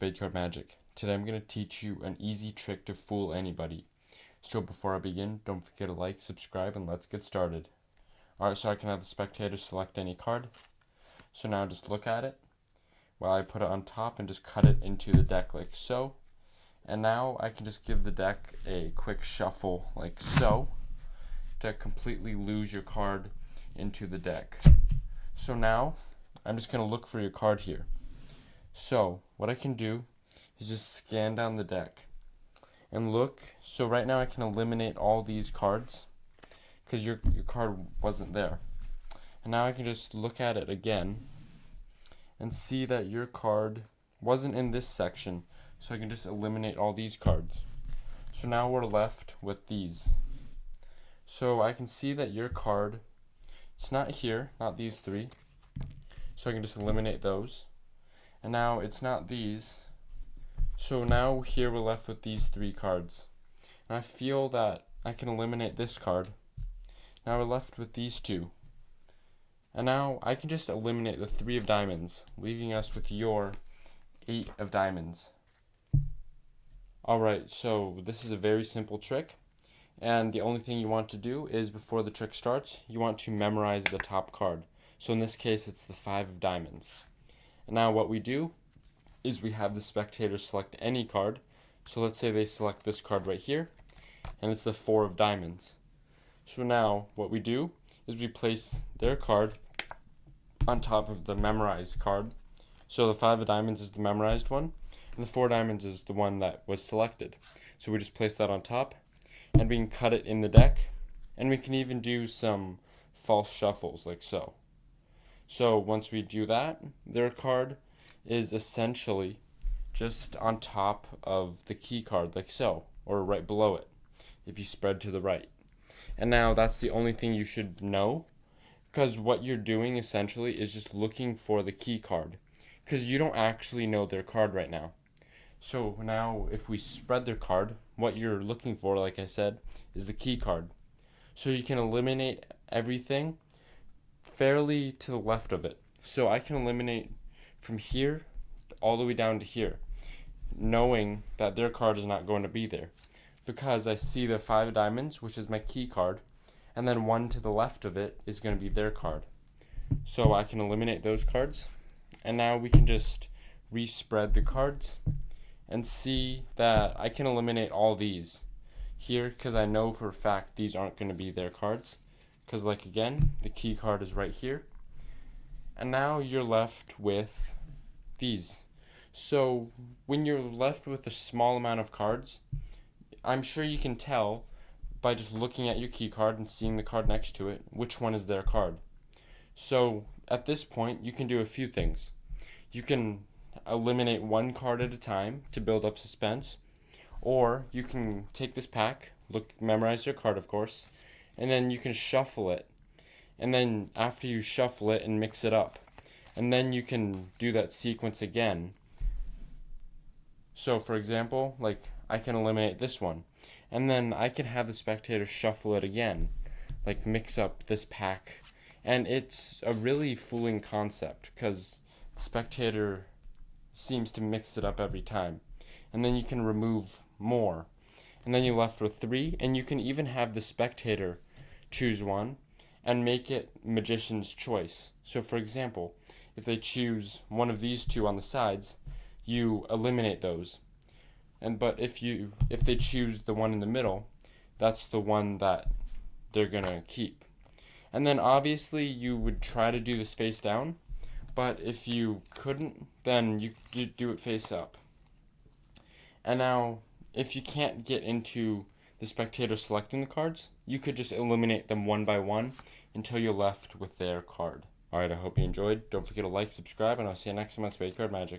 SpadeCardMagic. Today I'm going to teach you an easy trick to fool anybody. So before I begin, don't forget to like, subscribe, and let's get started. Alright, so I can have the spectator select any card. So now just look at it while I put it on top and just cut it into the deck like so. And now I can just give the deck a quick shuffle like so to completely lose your card into the deck. So now I'm just going to look for your card here. So what I can do is just scan down the deck and look. So right now I can eliminate all these cards because your card wasn't there. And now I can just look at it again and see that your card wasn't in this section. So I can just eliminate all these cards. So now we're left with these. So I can see that your card, it's not here, not these three. So I can just eliminate those. And now it's not these. So now here we're left with these three cards. And I feel that I can eliminate this card. Now we're left with these two. And now I can just eliminate the 3 of diamonds, leaving us with your 8 of diamonds. Alright, so this is a very simple trick. And the only thing you want to do is before the trick starts, you want to memorize the top card. So in this case, it's the 5 of diamonds. And now what we do is we have the spectator select any card. So let's say they select this card right here, and it's the 4 of diamonds. So now what we do is we place their card on top of the memorized card. So the 5 of diamonds is the memorized one, and the 4 of diamonds is the one that was selected. So we just place that on top, and we can cut it in the deck, and we can even do some false shuffles like so. So once we do that, their card is essentially just on top of the key card like so, or right below it if you spread to the right. And now that's the only thing you should know, because what you're doing essentially is just looking for the key card, because you don't actually know their card right now. So now if we spread their card, what you're looking for, like I said, is the key card. So you can eliminate everything fairly to the left of it. So I can eliminate from here all the way down to here, knowing that their card is not going to be there, because I see the 5 of diamonds, which is my key card, and then 1 to the left of it is going to be their card. So I can eliminate those cards, and now we can just respread the cards and see that I can eliminate all these here, because I know for a fact these aren't going to be their cards, because like again, the key card is right here. And now you're left with these. So when you're left with a small amount of cards, I'm sure you can tell by just looking at your key card and seeing the card next to it which one is their card. So at this point you can do a few things. You can eliminate one card at a time to build up suspense, or you can take this pack, memorize your card of course, and then you can shuffle it. And then after you shuffle it and mix it up, and then you can do that sequence again. So for example, like I can eliminate this one, and then I can have the spectator shuffle it again, like mix up this pack. And it's a really fooling concept because the spectator seems to mix it up every time. And then you can remove more, and then you're left with 3, and you can even have the spectator choose one and make it magician's choice. So for example, if they choose one of these two on the sides, you eliminate those. But if they choose the one in the middle, that's the one that they're gonna keep. And then obviously you would try to do this face down, but if you couldn't, then you do it face up. And now if you can't get into the spectator selecting the cards, you could just eliminate them one by one until you're left with their card. Alright, I hope you enjoyed. Don't forget to like, subscribe, and I'll see you next time on SpadeCardMagic.